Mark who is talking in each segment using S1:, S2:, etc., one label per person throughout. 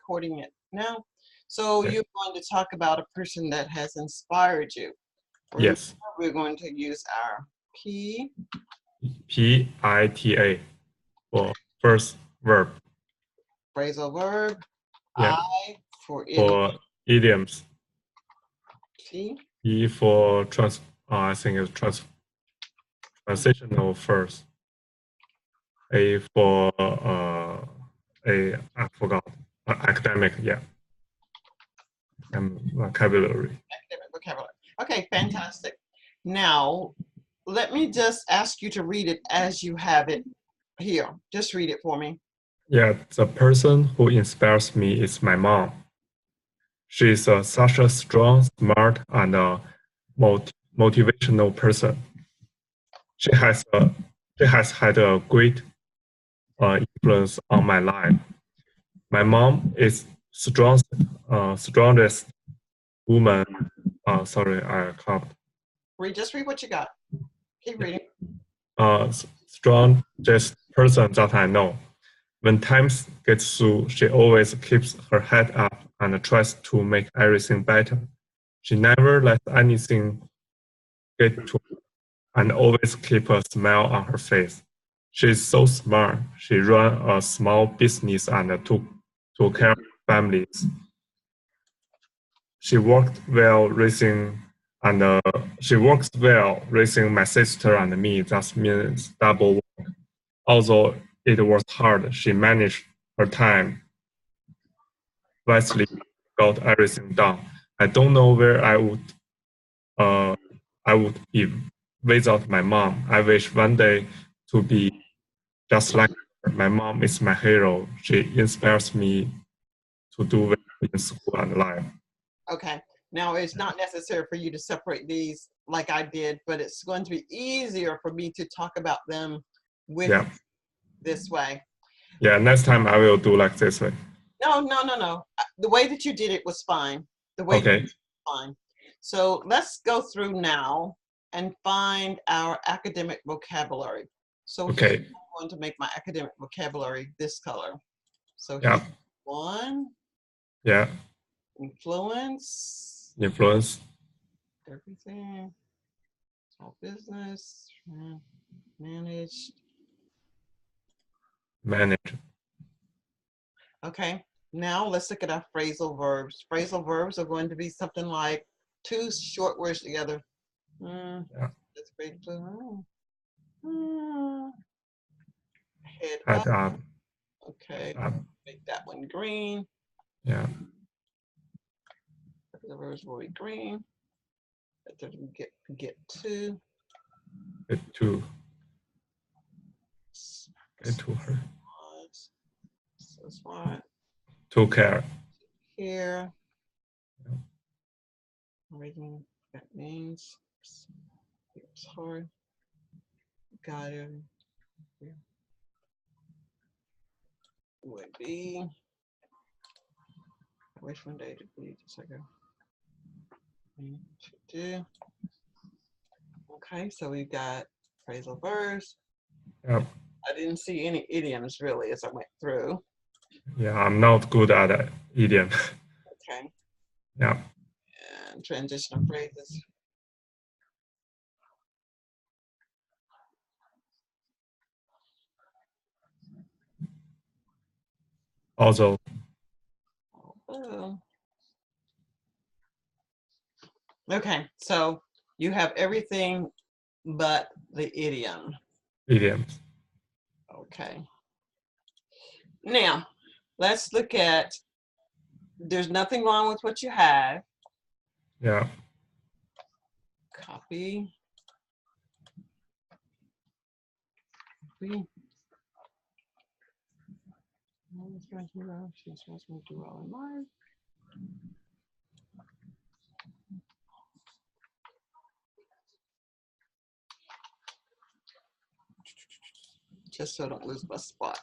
S1: recording it now. So you're going to talk about a person that has inspired you.
S2: Yes.
S1: We're going to use our
S2: P-I-T-A for first verb.
S1: phrasal verb.
S2: Yeah.
S1: I for
S2: For idioms.
S1: T.
S2: E for I think it's transitional first. A for I forgot. Academic, yeah. And vocabulary.
S1: Academic vocabulary. Okay, fantastic. Now, let me just ask you to read it as you have it here. Just read it for me.
S2: Yeah, the person who inspires me is my mom. She is such a strong, smart, and motivational person. She has had a great influence on my life. My mom is strongest woman. Sorry, I can't.
S1: Just read what you got. Keep reading.
S2: Strongest person that I know. When times get through, she always keeps her head up and tries to make everything better. She never lets anything get to her and always keep a smile on her face. She's so smart. She runs a small business and took care of families. She works well raising my sister and me. That means double work. Although it was hard, she managed her time wisely, got everything done. I don't know where I would be without my mom. I wish one day to be just like her. My mom is my hero. She inspires me to do well in school and life.
S1: Okay. Now, it's not necessary for you to separate these like I did, but it's going to be easier for me to talk about them with this way.
S2: Yeah, next time I will do like this way.
S1: No. The way that you did it was fine. The way you did it was fine. So let's go through now and find our academic vocabulary. So here I'm going to make my academic vocabulary this color. So here's one.
S2: Yeah.
S1: Influence. Everything. Small business. Managed. Okay. Now let's look at our phrasal verbs. Phrasal verbs are going to be something like two short words together. That's pretty blue. Head up. Okay. Make that one green.
S2: Yeah.
S1: The verbs will be green. That doesn't get to.
S2: Get to her.
S1: So smart.
S2: Took care.
S1: Here. Reading that means. Sorry. Got it. Would be. Which one day to be? Just like a. Okay, so we got phrasal verbs.
S2: Yep.
S1: I didn't see any idioms really as I went through.
S2: Yeah, I'm not good at idiom.
S1: Okay.
S2: Yeah.
S1: And transitional phrases.
S2: Also.
S1: Okay, so you have everything but the idiom.
S2: Idioms.
S1: Okay. Now, let's look at, there's nothing wrong with what you have.
S2: Yeah.
S1: Copy. She's supposed to do all in life. Just so I don't lose my spot.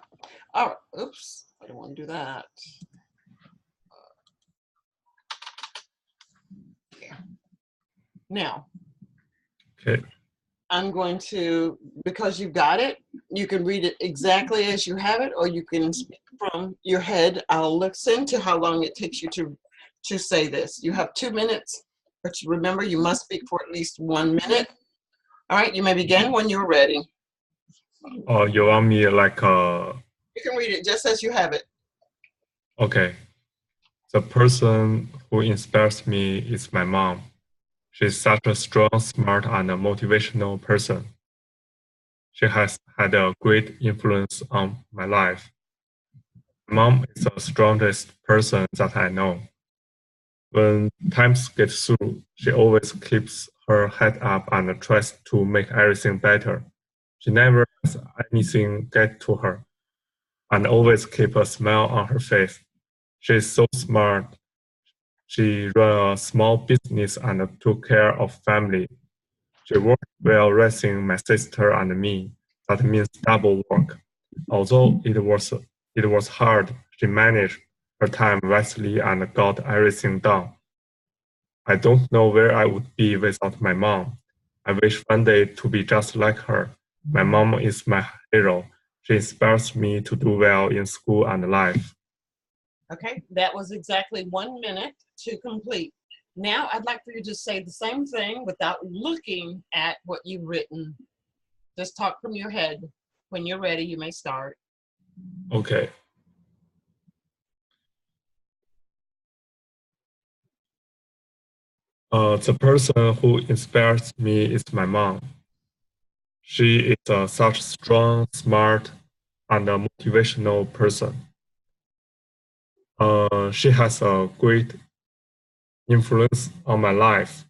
S1: All right, oops, I don't want to do that. Now,
S2: okay.
S1: I'm going to, because you got it, you can read it exactly as you have it, or you can speak from your head. I'll listen to how long it takes you to say this. You have 2 minutes, but remember, you must speak for at least 1 minute. All right, you may begin when you're ready.
S2: Oh, you want me like
S1: You can read it just as you have it.
S2: Okay. The person who inspires me is my mom. She's such a strong, smart, and a motivational person. She has had a great influence on my life. My mom is the strongest person that I know. When times get through, she always keeps her head up and tries to make everything better. She never lets anything get to her and always keeps a smile on her face. She is so smart. She ran a small business and took care of family. She worked while raising my sister and me. That means double work. Although it was hard, she managed her time wisely and got everything done. I don't know where I would be without my mom. I wish one day to be just like her. My mom is my hero. She inspires me to do well in school and life.
S1: Okay, that was exactly 1 minute to complete. Now I'd like for you to say the same thing without looking at what you've written. Just talk from your head. When you're ready, you may start.
S2: Okay. The person who inspires me is my mom. She is such strong, smart, and a motivational person. She has a great influence on my life.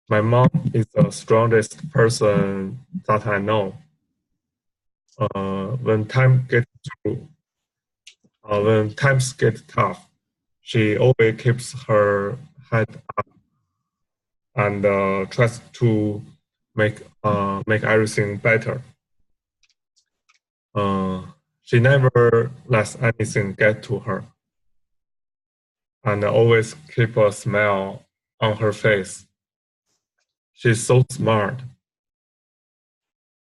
S2: My mom is the strongest person that I know. When time gets through, when times get tough, she always keeps her head up and tries to make everything better. She never lets anything get to her, and always keep a smile on her face. She's so smart.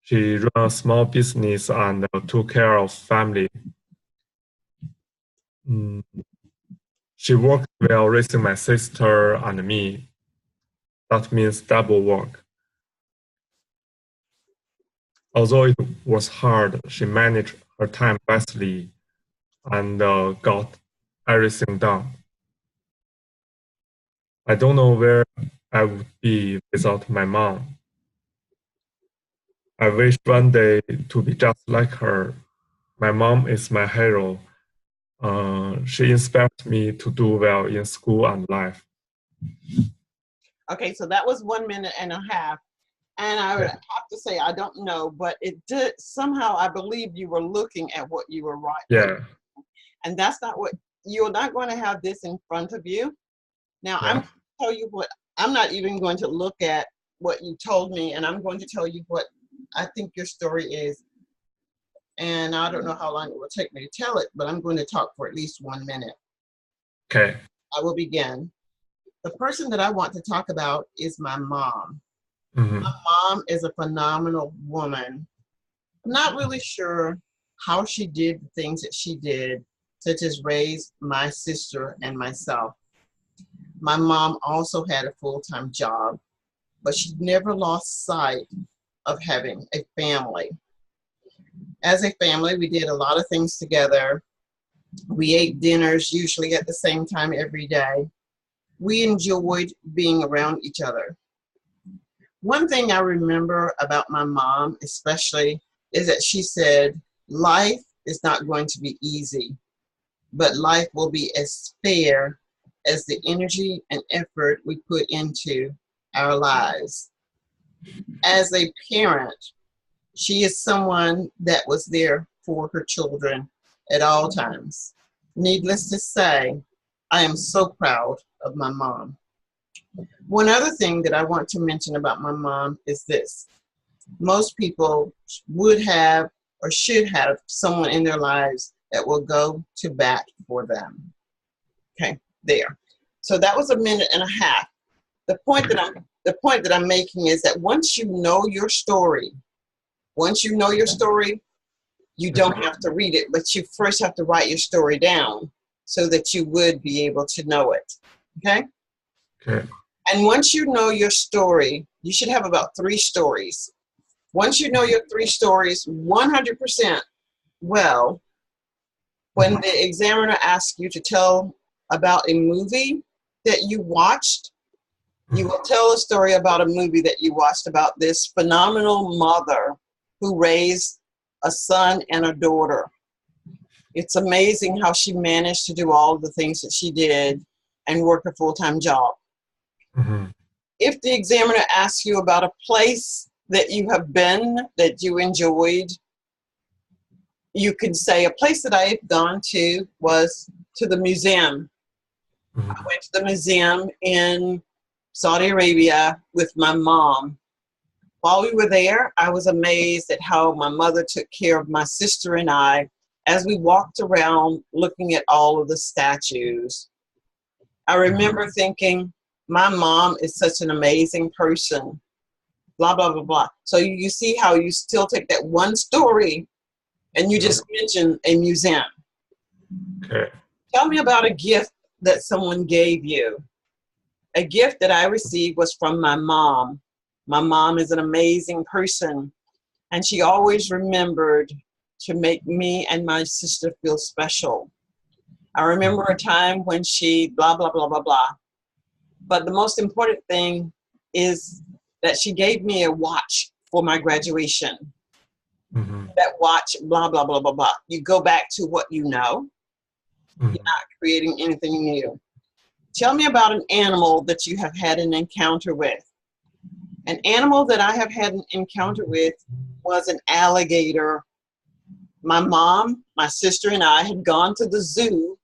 S2: She ran a small business and took care of family. Mm. She worked while raising my sister and me. That means double work. Although it was hard, she managed her time wisely and got everything done. I don't know where I would be without my mom. I wish one day to be just like her. My mom is my hero. She inspires me to do well in school and life.
S1: Okay, so that was 1 minute and a half. And I would have to say, I don't know, but it did somehow, I believe you were looking at what you were writing.
S2: Yeah.
S1: And that's not what, you're not going to have this in front of you. Now,
S2: Yeah.
S1: I'm going to tell you what, I'm not even going to look at what you told me, and I'm going to tell you what I think your story is. And I don't know how long it will take me to tell it, but I'm going to talk for at least 1 minute.
S2: Okay.
S1: I will begin. The person that I want to talk about is my mom.
S2: Mm-hmm.
S1: My mom is a phenomenal woman. I'm not really sure how she did the things that she did, such as raise my sister and myself. My mom also had a full-time job, but she never lost sight of having a family. As a family, we did a lot of things together. We ate dinners usually at the same time every day. We enjoyed being around each other. One thing I remember about my mom, especially, is that she said, life is not going to be easy, but life will be as fair as the energy and effort we put into our lives. As a parent, she is someone that was there for her children at all times. Needless to say, I am so proud of my mom. One other thing that I want to mention about my mom is this. Most people would have or should have someone in their lives that will go to bat for them. Okay, there. So that was 1.5 minutes. The point that I'm making is that once you know your story, you don't have to read it, but you first have to write your story down so that you would be able to know it. Okay?
S2: Okay.
S1: And once you know your story, you should have about 3 stories. Once you know your 3 stories 100% well, when the examiner asks you to tell about a movie that you watched, you will tell a story about a movie that you watched about this phenomenal mother who raised a son and a daughter. It's amazing how she managed to do all of the things that she did and work a full-time job.
S2: Mm-hmm.
S1: If the examiner asks you about a place that you have been that you enjoyed, you could say a place that I've gone to was to the museum.
S2: Mm-hmm.
S1: I went to the museum in Saudi Arabia with my mom. While we were there, I was amazed at how my mother took care of my sister and I as we walked around looking at all of the statues. I remember thinking, my mom is such an amazing person, blah, blah, blah, blah. So you see how you still take that one story and you just mention a museum.
S2: Okay.
S1: Tell me about a gift that someone gave you. A gift that I received was from my mom. My mom is an amazing person, and she always remembered to make me and my sister feel special. I remember a time when she blah, blah, blah, blah, blah. But the most important thing is that she gave me a watch for my graduation. Mm-hmm. That watch, blah, blah, blah, blah, blah. You go back to what you know. Mm-hmm. You're not creating anything new. Tell me about an animal that you have had an encounter with. An animal that I have had an encounter with was an alligator. My mom, my sister, and I had gone to the zoo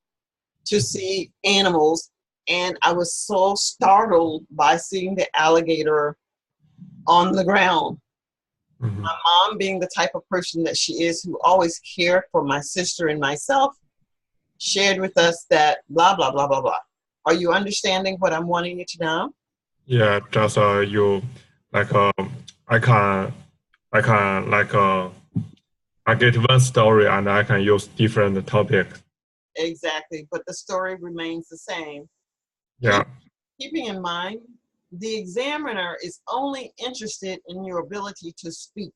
S1: to see animals, and I was so startled by seeing the alligator on the ground. Mm-hmm. My mom, being the type of person that she is, who always cared for my sister and myself, shared with us that blah, blah, blah, blah, blah. Are you understanding what I'm wanting you to know?
S2: Yeah, just you like I can I get one story and I can use different topics.
S1: Exactly, but the story remains the same.
S2: Yeah.
S1: Keeping in mind, the examiner is only interested in your ability to speak.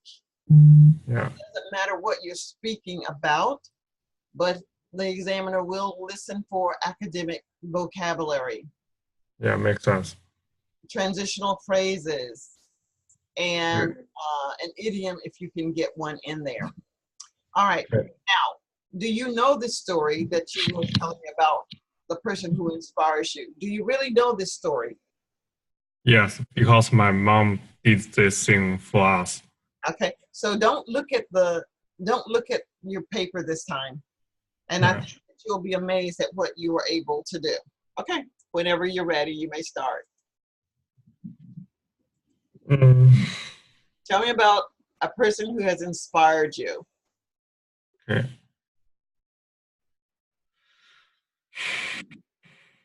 S2: Yeah.
S1: It doesn't matter what you're speaking about, but the examiner will listen for academic vocabulary.
S2: Yeah, makes sense.
S1: Transitional phrases and an idiom if you can get one in there. All right. Okay. Now, do you know this story that you were telling me about the person who inspires you? Do you really know this story?
S2: Yes, because my mom did this thing for us.
S1: Okay, so don't look at your paper this time, and I think that you'll be amazed at what you were able to do. Okay, whenever you're ready, you may start. Tell me about a person who has inspired you.
S2: Okay.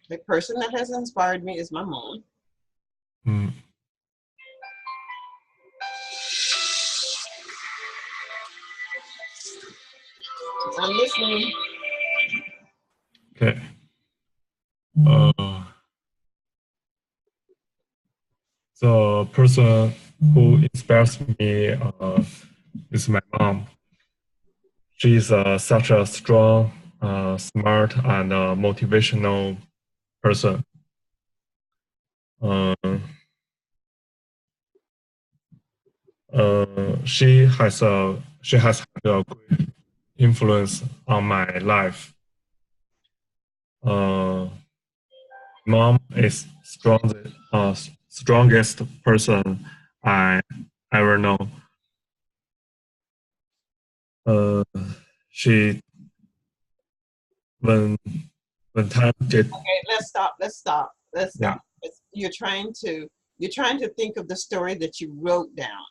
S1: The person that has inspired me is my mom. I'm listening.
S2: Okay. The person who inspires me is my mom. She's such a strong, smart, and motivational person. She has had a great influence on my life. Mom is strongest person I ever know. She when time get.
S1: Okay, let's stop.
S2: Yeah.
S1: You're trying to think of the story that you wrote down.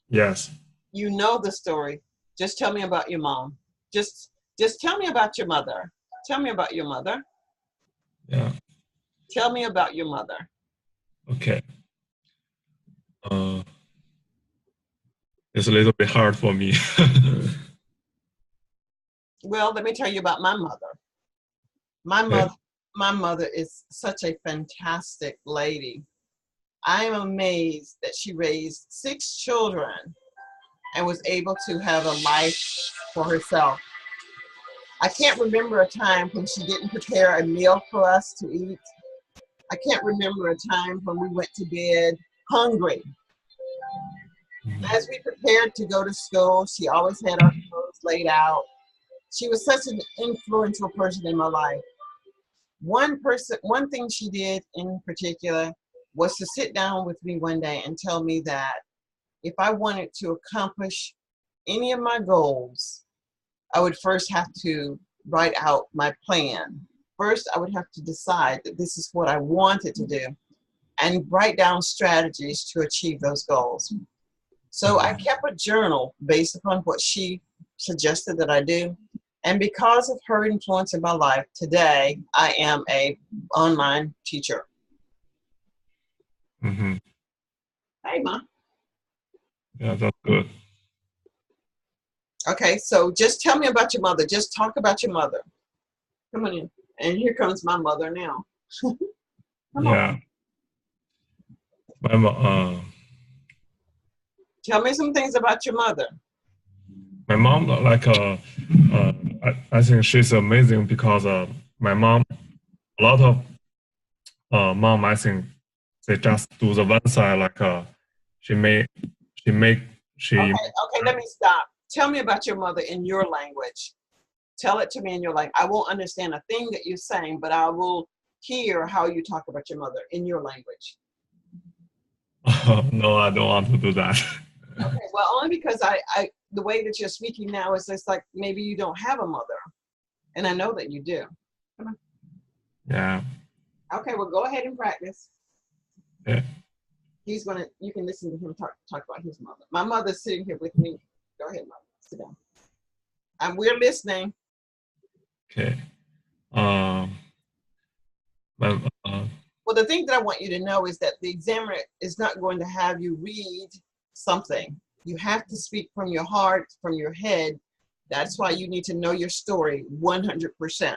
S2: Yes.
S1: You know the story. Just tell me about your mom. Just tell me about your mother. Tell me about your mother.
S2: Yeah.
S1: Tell me about your mother.
S2: Okay. It's a little bit hard for me.
S1: Well, let me tell you about my mother. My
S2: Okay.
S1: mother, my mother is such a fantastic lady. I am amazed that she raised 6 children and was able to have a life for herself. I can't remember a time when she didn't prepare a meal for us to eat. I can't remember a time when we went to bed hungry.
S2: Mhm.
S1: As we prepared to go to school, she always had our clothes laid out. She was such an influential person in my life. One thing she did in particular was to sit down with me one day and tell me that if I wanted to accomplish any of my goals, I would first have to write out my plan. First, I would have to decide that this is what I wanted to do and write down strategies to achieve those goals. So I kept a journal based upon what she suggested that I do. And because of her influence in my life, today I am a online teacher.
S2: Mm-hmm.
S1: Hey, Ma.
S2: Yeah, that's good.
S1: Okay, so just tell me about your mother. Just talk about your mother. Come on in. And here comes my mother now. Come on.
S2: Yeah. My mo-
S1: Tell me some things about your mother.
S2: my mom I think she's amazing because my mom a lot of mom I think they just do the one side she make she make she
S1: Okay, let me stop. Tell me about your mother in your language. Tell it to me in your language. I won't understand a thing that you're saying, but I will hear how you talk about your mother in your language.
S2: no, I don't want to do that.
S1: Okay, well, only because the way that you're speaking now is just like maybe you don't have a mother, and I know that you do. Come on.
S2: Yeah.
S1: Okay, well, go ahead and practice.
S2: Yeah.
S1: You can listen to him talk about his mother. My mother's sitting here with me. Go ahead, mother, sit down. And we're listening.
S2: Okay. Um. My,
S1: Well, the thing that I want you to know is that the examiner is not going to have you read something. You have to speak from your heart, from your head. That's why you need to know your story 100%,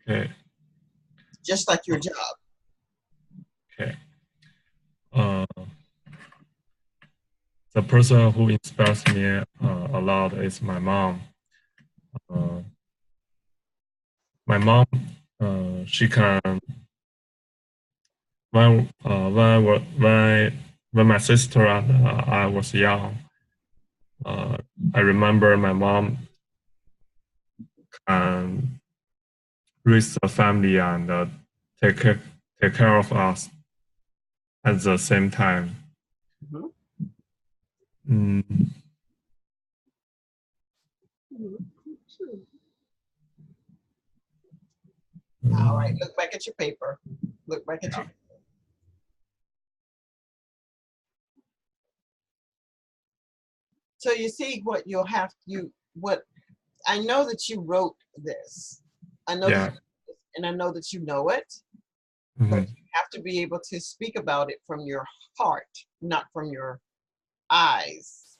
S2: okay.
S1: just like your job.
S2: Okay. Uh, the person who inspires me a lot is my mom. Uh, my mom, she can when my sister and I was young. Uh, I remember my mom can raise the family and take care, take care of us at the same time.
S1: Mhm.
S2: Mm,
S1: All right,
S2: mm,
S1: look back at your paper. Look back at
S2: yeah.
S1: your. So you see what you'll have you what I know that you wrote this. I know that
S2: Yeah.
S1: and I know that you know it, but
S2: Mm-hmm.
S1: you have to be able to speak about it from your heart, not from your eyes.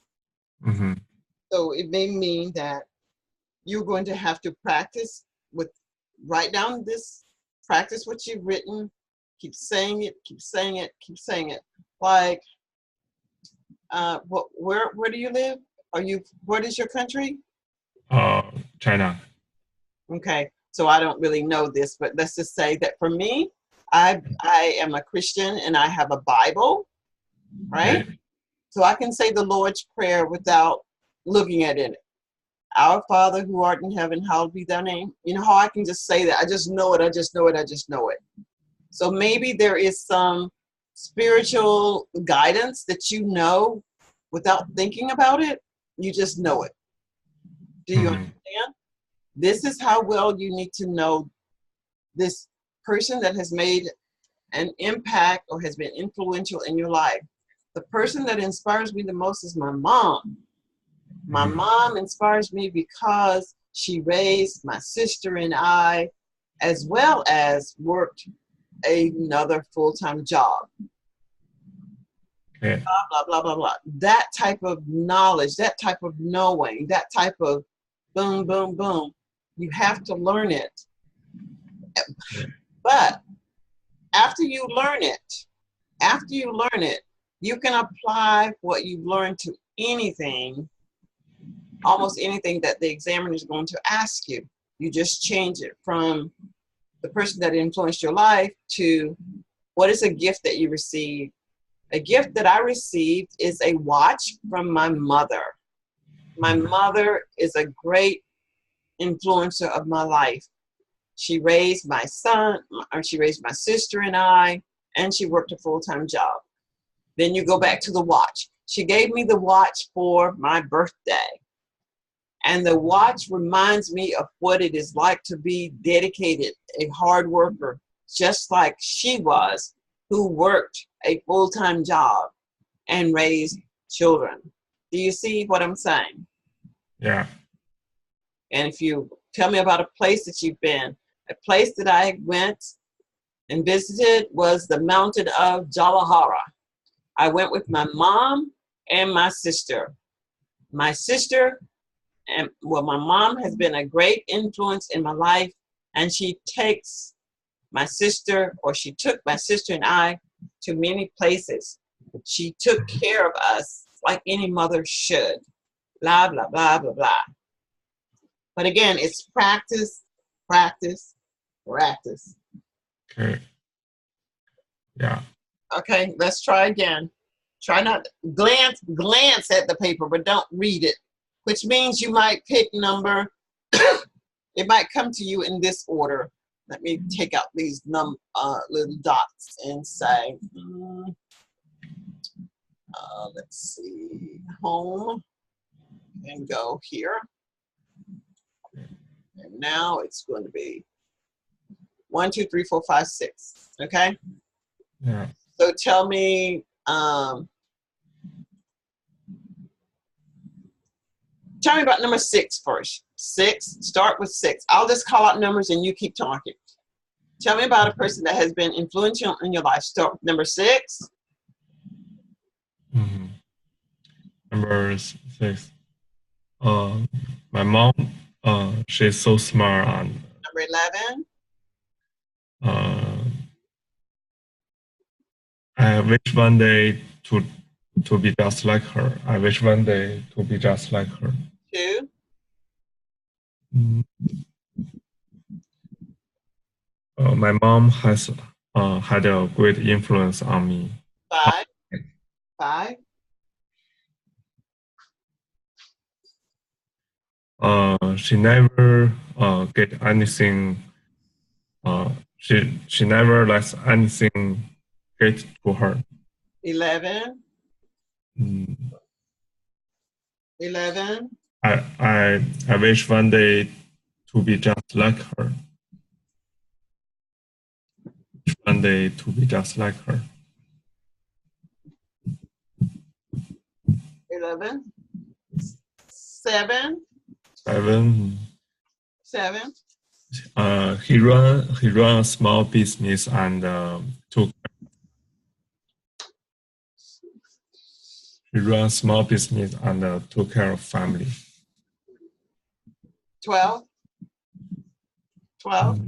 S2: Mm-hmm.
S1: So it may mean that you're going to have to practice with write down this, practice what you've written, keep saying it, keep saying it, keep saying it. Like, where do you live? What is your country?
S2: China.
S1: Okay, so I don't really know this, but let's just say that for me, I am a Christian and I have a Bible, right?
S2: Okay.
S1: So I can say the Lord's Prayer without looking at it. Our Father who art in heaven, hallowed be thy name. You know how I can just say that? I just know it, I just know it, I just know it. So maybe there is some spiritual guidance that you know without thinking about it. You just know it. Do you
S2: Mm-hmm.
S1: understand? This is how well you need to know this person that has made an impact or has been influential in your life. The person that inspires me the most is my mom. My
S2: Mm-hmm.
S1: mom inspires me because she raised my sister and I, as well as worked another full-time job.
S2: Okay.
S1: Blah, blah, blah, blah, blah. That type of knowledge, that type of knowing, that type of boom, boom, boom, you have to learn it. But after you learn it, you can apply what you've learned to anything, almost anything that the examiner is going to ask you. You just change it from the person that influenced your life to what is a gift that you received. A gift that I received is a watch from my mother. My mother is a great influencer of my life. She raised my son, or she raised my sister and I, and she worked a full-time job. Then you go back to the watch. She gave me the watch for my birthday. And the watch reminds me of what it is like to be dedicated, a hard worker, just like she was, who worked a full-time job and raised children. Do you see what I'm saying?
S2: Yeah.
S1: And if you tell me about a place that you've been, a place that I went and visited was the mountain of Jalahara. I went with my mom and my sister. My sister, and well, my mom has been a great influence in my life, and she takes my sister, or she took my sister and I to many places. She took care of us like any mother should. Blah, blah, blah, blah, blah. But again, it's practice, practice, practice.
S2: Okay. Yeah.
S1: Okay, let's try again. Try not to glance at the paper, but don't read it, which means you might pick number, it might come to you in this order. Let me take out these little dots and say, let's see, home, and go here. And now it's going to be 1, 2, 3, 4, 5, 6. Okay?
S2: Yeah.
S1: So tell me, tell me about number 6 first. 6, start with 6. I'll just call out numbers and you keep talking. Tell me about a person that has been influential in your life. Start with number 6.
S2: Mm-hmm. Number 6. My mom, she's so smart, and
S1: Number 11.
S2: I wish one day to be just like her. I wish one day to be just like her.
S1: 2.
S2: My mom has had a great influence on me.
S1: 5. 5.
S2: She never get anything. She never lets anything get to her.
S1: 11.
S2: Mm.
S1: 11.
S2: I wish one day to be just like her. One day to be just like her.
S1: 11. 7.
S2: 7.
S1: 7.
S2: He run a small business and took. He ran a small business and took care of family.
S1: 12. 12.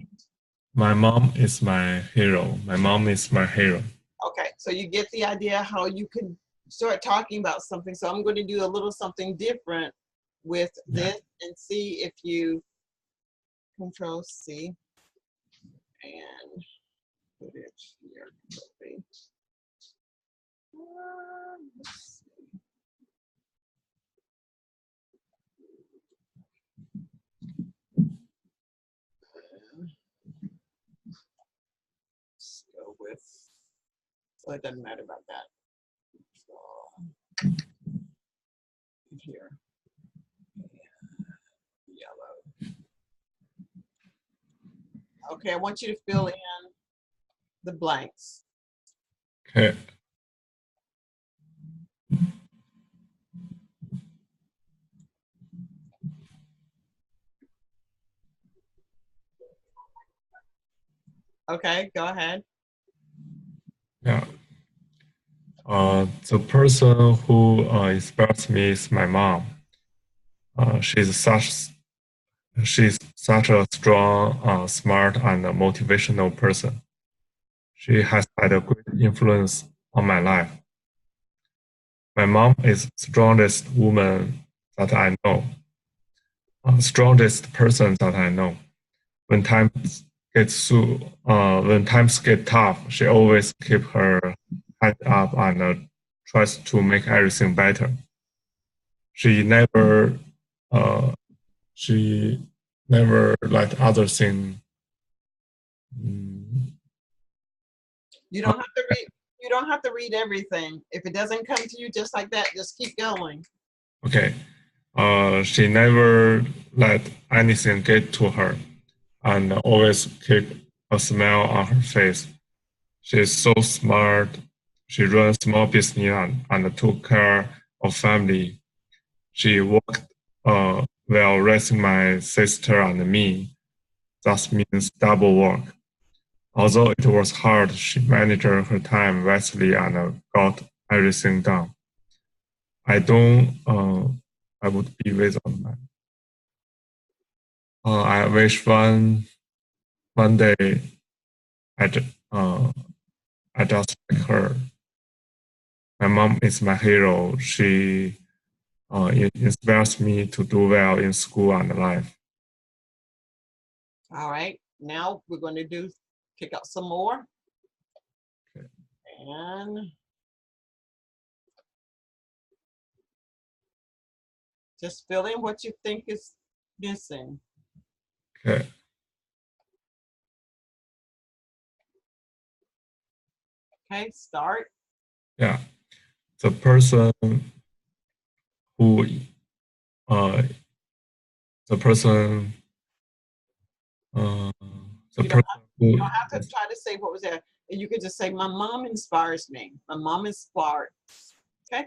S2: My mom is my hero. My mom is my hero.
S1: Okay, so you get the idea how you can start talking about something. So I'm going to do a little something different with this and see if you Control C and put it here. Let's see. Let's go with, well, it doesn't matter about that. So, here, yellow. Okay, I want you to fill in the blanks.
S2: Okay.
S1: Okay, go ahead.
S2: Yeah. The person who inspires me is my mom. She's such a strong, smart, and a motivational person. She has had a great influence on my life. My mom is the strongest woman that I know, strongest person that I know. When times when times get tough, she always keep her head up and tries to make everything better. She never, uh, she never let others think. mm,
S1: You don't have to read. You don't have to read everything. If it doesn't come to you just like that, just keep going.
S2: Okay. She never let anything get to her and always keep a smile on her face. She's so smart. She runs small business and took care of family. She worked while raising my sister and me. That means double work. Although it was hard, she managed her time wisely and got everything done. I don't. I would be without my. I wish one day I I just like her. My mom is my hero. She it inspires me to do well in school and life.
S1: All right. Now we're going to pick out some more.
S2: Okay.
S1: And just fill in what you think is missing.
S2: Okay.
S1: Okay, start.
S2: Yeah. The person who uh the person uh the
S1: You don't
S2: person who
S1: have to try to say what was there. And you could just say, my mom inspires me. My mom inspired. Okay.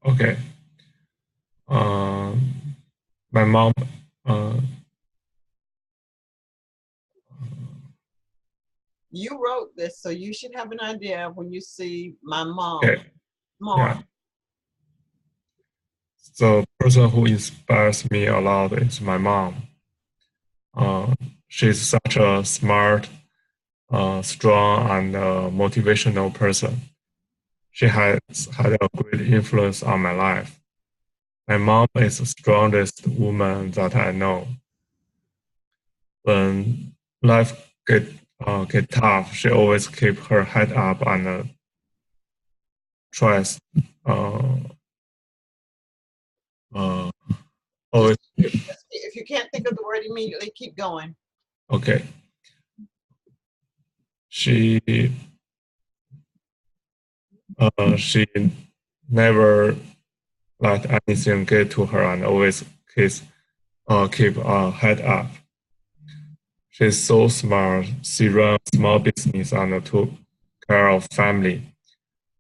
S2: okay. Um my mom uh
S1: You wrote this, so you should have an idea when you see my mom.
S2: okay.
S1: Smart.
S2: Yeah. The person who inspires me a lot is my mom. Uh, she's such a smart, strong, and motivational person. She has had a great influence on my life. My mom is the strongest woman that I know. When life get tough, she always keep her head up and tries uh, uh, always
S1: If you can't think of the word immediately, keep going.
S2: okay. She she never let anything get to her and always keep her head up. She's so smart. She runs small business and took care of family.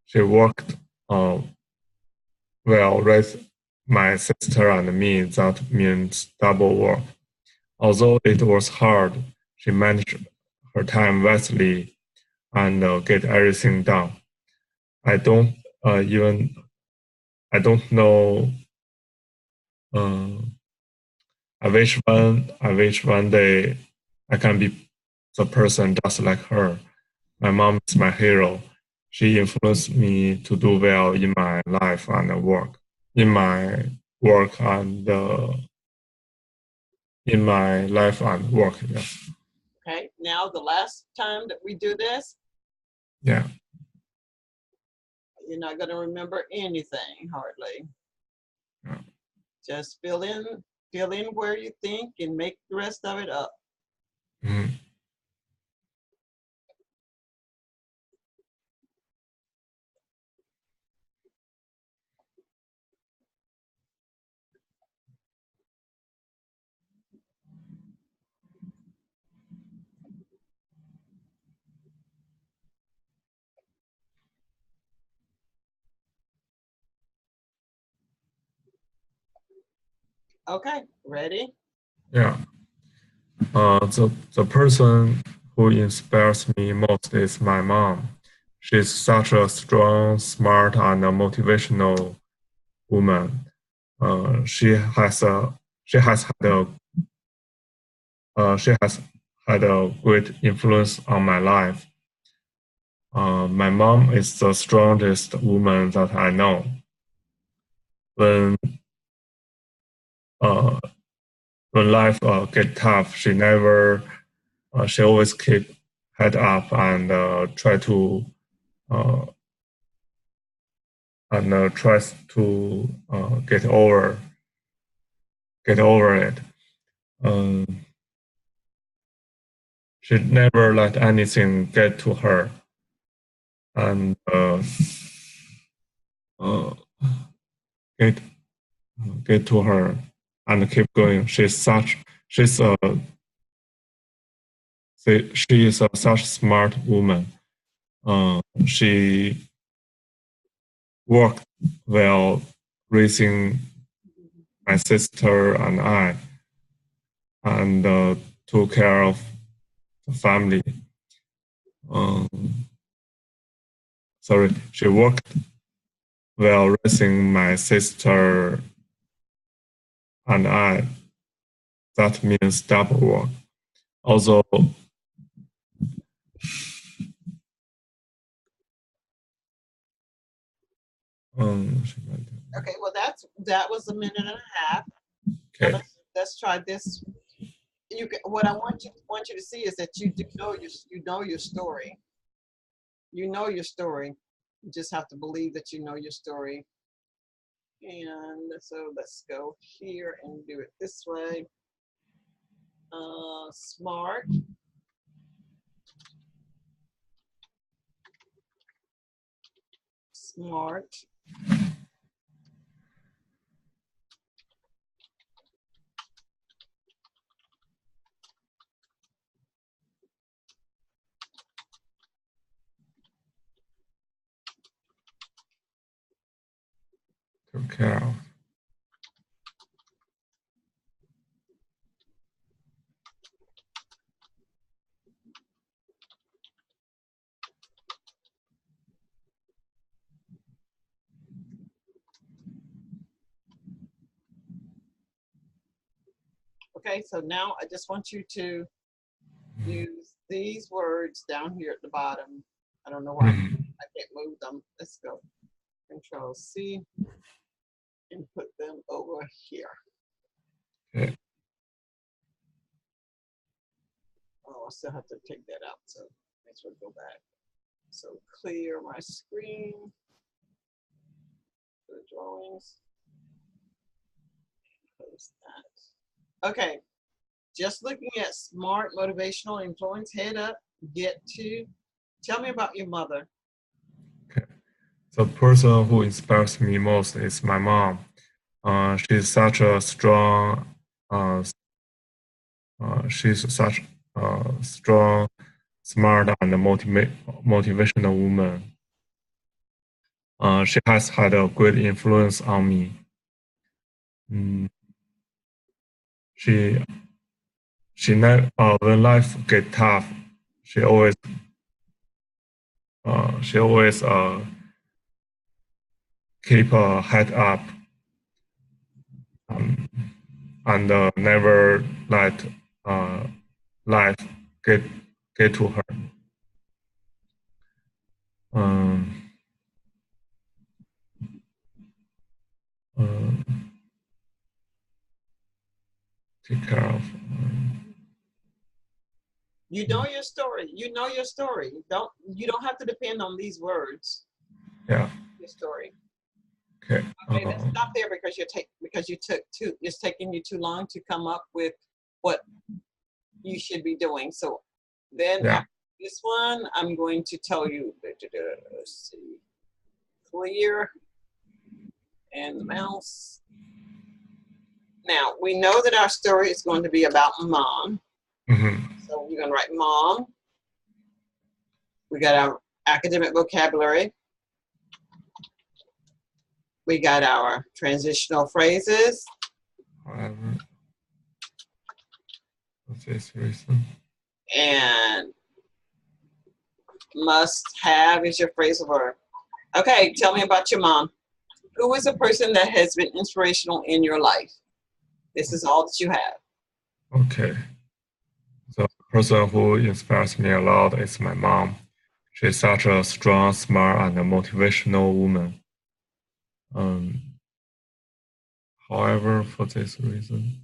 S2: She worked well, raised my sister and me. That means double work. Although it was hard, she managed her time wisely and get everything done. I don't even I don't know. Uh, I wish one day I can be the person just like her. My mom is my hero. She influenced me to do well in my life and work. In my work and in my life and work. Yes.
S1: Okay. Now the last time that we do this,
S2: Yeah.
S1: you're not going to remember anything hardly.
S2: Yeah.
S1: Just fill in where you think and make the rest of it up.
S2: Mhm.
S1: Okay, ready?
S2: Yeah. The person who inspires me most is my mom. She's such a strong, smart, and a motivational woman. She has had a she has had a great influence on my life. My mom is the strongest woman that I know. When uh, when life get tough, she always keep head up and try to uh, tries to get over it. Um, she never let anything get to her, and uh, get get to her and keep going. She is a such smart woman. She worked well raising my sister and I, and took care of the family. Um, sorry, she worked well raising my sister and I. That means double work. Also,
S1: Okay, well that was a minute and a half.
S2: okay.
S1: Now let's try this. What I want you to see is that you do know your story. You know your story. You just have to believe that you know your story. And so let's go here and do it this way. Smart. Smart.
S2: Took care of.
S1: Okay, so now I just want you to use these words down here at the bottom. I don't know why I can't move them. Let's go. Control C and put them over here.
S2: Okay.
S1: Oh, I still have to take that out, so let's go back. So clear my screen for the drawings. Close that. Okay, just looking at smart, motivational, influence, head up, get to. Tell me about your mother.
S2: Okay. The person who inspires me most is my mom. She's such a strong, she's such a strong, smart, and motivational woman. She has had a great influence on me. Mm, she when life get tough, she always she always keep her head up, um, and never let uh, life get get to her. Um, uh, Take care of.
S1: You know your story. You know your story. You don't have to depend on these words.
S2: Yeah.
S1: Your story.
S2: Okay.
S1: Okay, let's stop there because it's taking you too long to come up with what you should be doing. So then after this one, I'm going to tell you. Let's see. Clear and the mouse. Now we know that our story is going to be about mom. So we're going to write mom. We got our academic vocabulary. We got our transitional phrases.
S2: However, for this reason.
S1: And Must have is your phrasal verb. Okay, tell me about your mom. Who is a person that has been inspirational in your life? This is all that you have.
S2: Okay. The person who inspires me a lot is my mom. She's such a strong, smart, and motivational woman. Um, However, for this reason,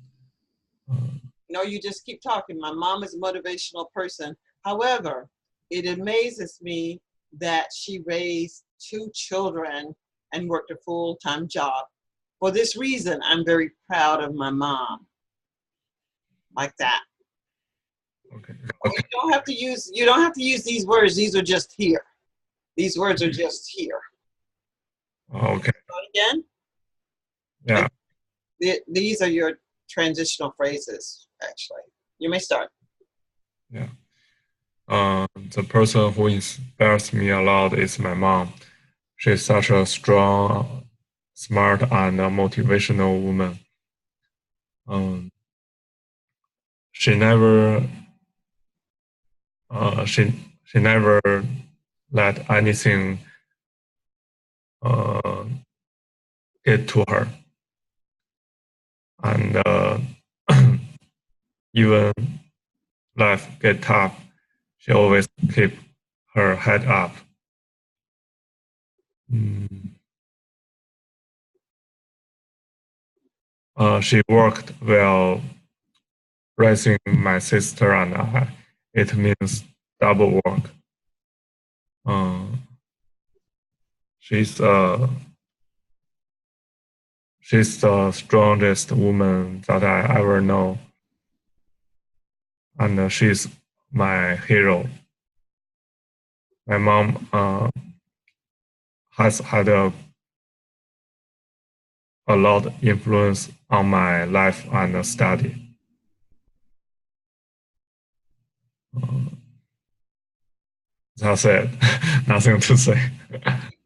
S1: No, you just keep talking. My mom is a motivational person. However, it amazes me that she raised 2 children and worked a full-time job. For this reason, I'm very proud of my mom. Like that.
S2: okay.
S1: You don't have to use these words. These are just here. These words are just here.
S2: Okay.
S1: Again?
S2: Yeah.
S1: These are your transitional phrases, actually. You may start.
S2: Yeah. The person who inspires me a lot is my mom. She's such a strong, smart, and motivational woman. Um, she never, she never let anything uh, get to her, and even life get tough, she always keep her head up. Mm. She worked well raising my sister and I. It means double work. Uh, she's she's the strongest woman that I ever know, and she's my hero. My mom has had a lot of influence on my life and study. Uh, that's it. Nothing to say.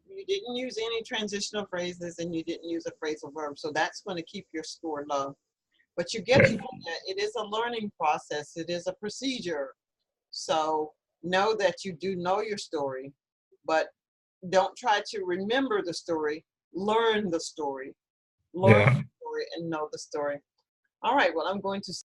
S1: You didn't use any transitional phrases and you didn't use a phrasal verb, so that's going to keep your score low. But you get the idea. It is a learning process. It is a procedure. So know that you do know your story, but don't try to remember the story. Learn the story. Learn
S2: Yeah.
S1: the story and know the story. All right, well, I'm going to